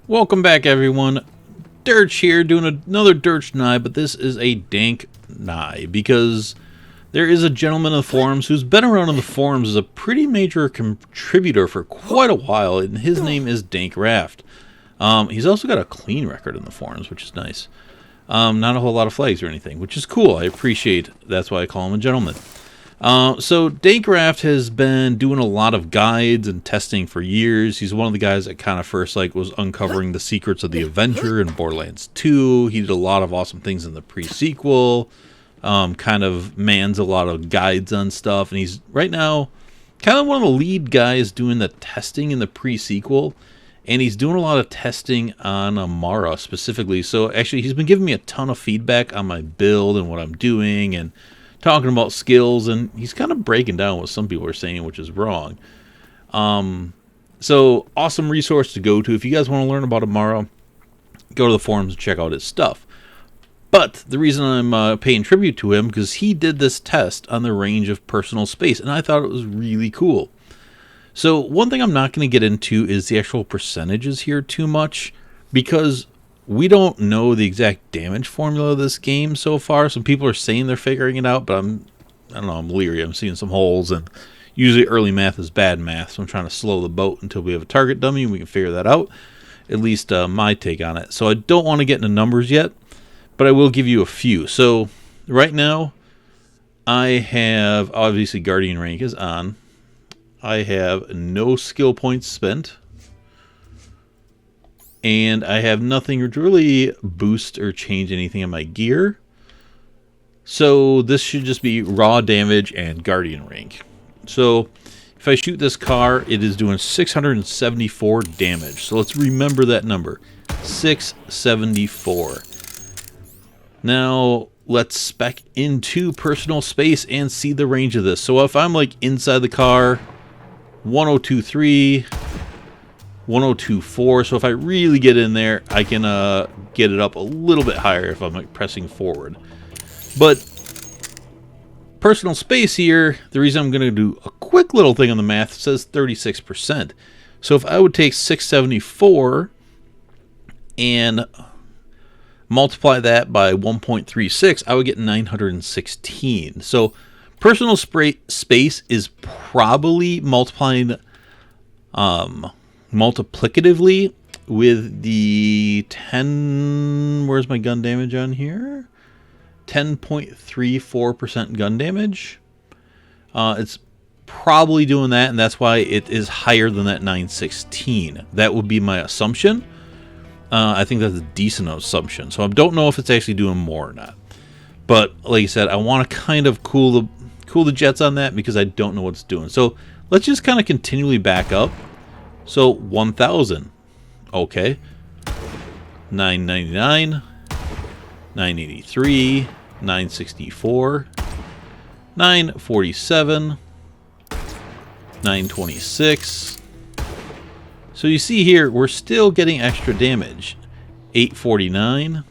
Welcome back, everyone. Derch here, doing another Derch Nye, but this is a Dank Nye, because there is a gentleman in the forums who's been around in the forums as a pretty major contributor for quite a while, and his name is Dank Raft. He's also got a clean record in the forums, which is nice. Not a whole lot of flags or anything, which is cool. I appreciate it. That's why I call him a gentleman. So Dank Raft has been doing a lot of guides and testing for years. He's one of the guys that kind of first was uncovering the secrets of the Avenger in Borderlands 2. He did a lot of awesome things in the pre-sequel. Kind of mans a lot of guides on stuff, and he's right now kind of one of the lead guys doing the testing in the pre-sequel. And he's doing a lot of testing on Amara specifically. So actually, he's been giving me a ton of feedback on my build and what I'm doing and talking about skills. And he's kind of breaking down what some people are saying, which is wrong. So awesome resource to go to. If you guys want to learn about Amara, go to the forums and check out his stuff. But the reason I'm paying tribute to him, because he did this test on the range of personal space. And I thought it was really cool. So one thing I'm not going to get into is the actual percentages here too much, because we don't know the exact damage formula of this game so far. Some people are saying they're figuring it out, but I don't know, I'm leery. I'm seeing some holes, and usually early math is bad math, so I'm trying to slow the boat until we have a target dummy and we can figure that out. At least my take on it. So I don't want to get into numbers yet, but I will give you a few. So right now, I have, obviously Guardian rank is on. I have no skill points spent, and I have nothing to really boost or change anything in my gear. So this should just be raw damage and Guardian rank. So if I shoot this car, it is doing 674 damage. So let's remember that number, 674. Now let's spec into personal space and see the range of this. So if I'm inside the car, 1023, 1024. So if I really get in there, I can get it up a little bit higher if I'm pressing forward. But personal space here, the reason I'm going to do a quick little thing on the math, says 36%. So if I would take 674 and multiply that by 1.36, I would get 916. So personal space is probably multiplying multiplicatively with the 10, where's my gun damage on here? 10.34% gun damage. It's probably doing that, and that's why it is higher than that 916. That would be my assumption. I think that's a decent assumption. So I don't know if it's actually doing more or not. But like I said, I want to kind of cool the jets on that because I don't know what it's doing. So let's just kind of continually back up. So 1,000. Okay. 999. 983. 964. 947. 926. So you see here, we're still getting extra damage. 849.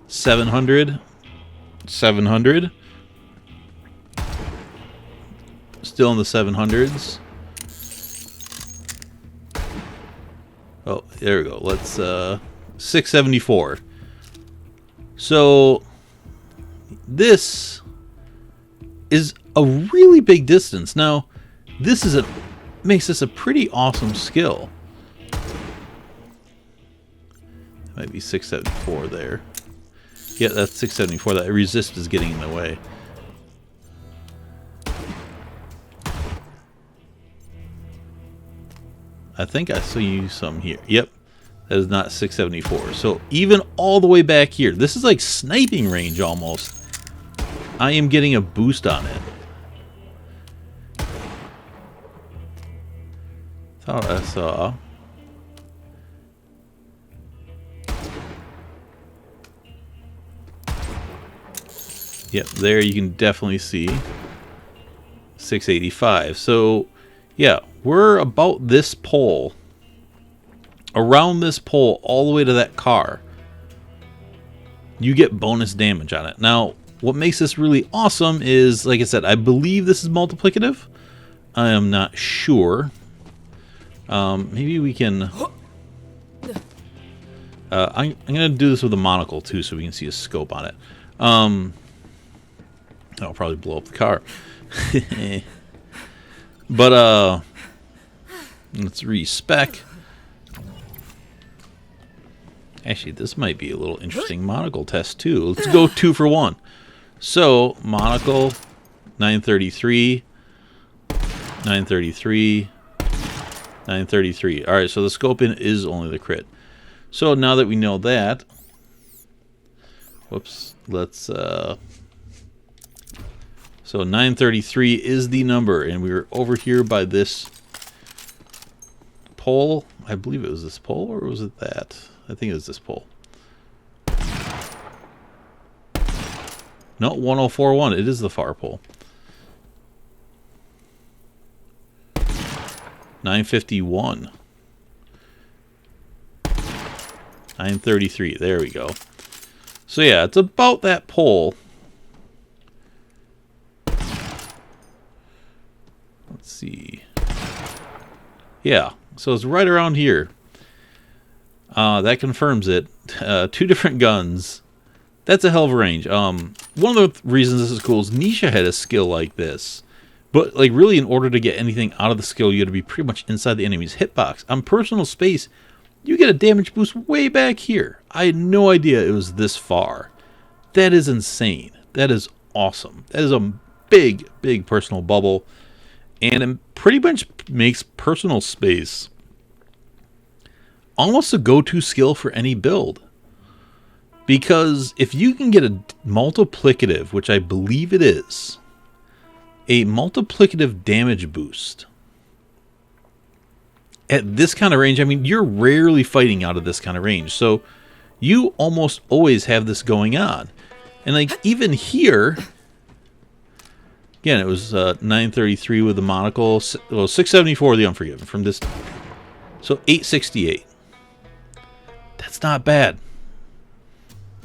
700. 700. Still in the 700s. Oh, there we go. Let's 674. So this is a really big distance. Now, this is makes this a pretty awesome skill. Might be 674 there. Yeah, that's 674. That resist is getting in the way. I think I see some here. Yep, that is not 674. So even all the way back here, this is like sniping range almost. I am getting a boost on it. Thought I saw. Yep, there you can definitely see 685. So yeah, we're about this pole, around this pole, all the way to that car. You get bonus damage on it. Now, what makes this really awesome is, like I said, I believe this is multiplicative. I am not sure. Maybe we can I'm going to do this with a monocle, too, so we can see a scope on it. I'll probably blow up the car. But, let's respec. Actually, this might be a little interesting monocle test, too. Let's go 2 for 1. So, monocle, 933, 933, 933. Alright, so the scoping is only the crit. So, now that we know that, whoops, let's, so 933 is the number, and we were over here by this pole. I believe it was this pole, or was it that? I think it was this pole. No, 1041. It is the far pole. 951. 933. There we go. So yeah, it's about that pole. Let's see. Yeah, so it's right around here. That confirms it. 2 different guns. That's a hell of a range. One of the reasons this is cool is Nisha had a skill like this. But, like, really, in order to get anything out of the skill, you had to be pretty much inside the enemy's hitbox. On personal space, you get a damage boost way back here. I had no idea it was this far. That is insane. That is awesome. That is a big, big personal bubble. And it pretty much makes personal space almost a go-to skill for any build. Because if you can get a multiplicative, which I believe it is, a multiplicative damage boost at this kind of range, I mean, you're rarely fighting out of this kind of range. So you almost always have this going on. And like even here, again, it was 933 with the monocle, well, 674 with the Unforgiven from this. So 868. That's not bad.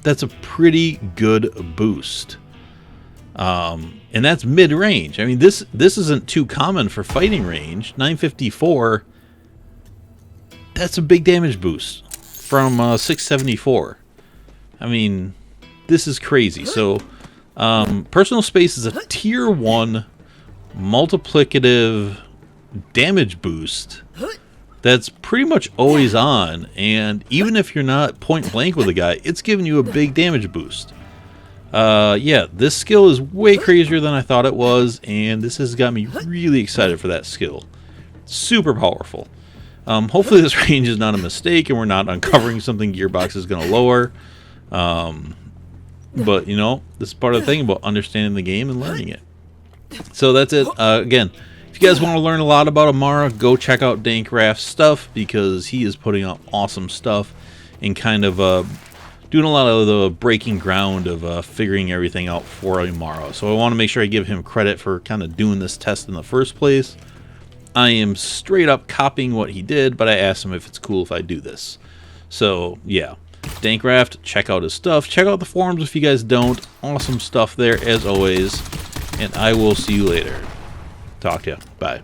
That's a pretty good boost. And that's mid-range. I mean, this isn't too common for fighting range. 954, that's a big damage boost from 674. I mean, this is crazy. So, personal space is a tier 1 multiplicative damage boost that's pretty much always on, and even if you're not point blank with a guy, it's giving you a big damage boost. Yeah, this skill is way crazier than I thought it was, and this has got me really excited for that skill. Super powerful. Hopefully this range is not a mistake, and we're not uncovering something Gearbox is going to lower. But, you know, this is part of the thing about understanding the game and learning it. So that's it. Again, if you guys want to learn a lot about Amara, go check out Dank Raft's stuff, because he is putting out awesome stuff and kind of doing a lot of the breaking ground of figuring everything out for Amara. So I want to make sure I give him credit for kind of doing this test in the first place. I am straight up copying what he did, but I asked him if it's cool if I do this. So yeah, Dank Raft, check out his stuff. Check out the forums if you guys don't. Awesome stuff there as always. And I will see you later. Talk to you. Bye.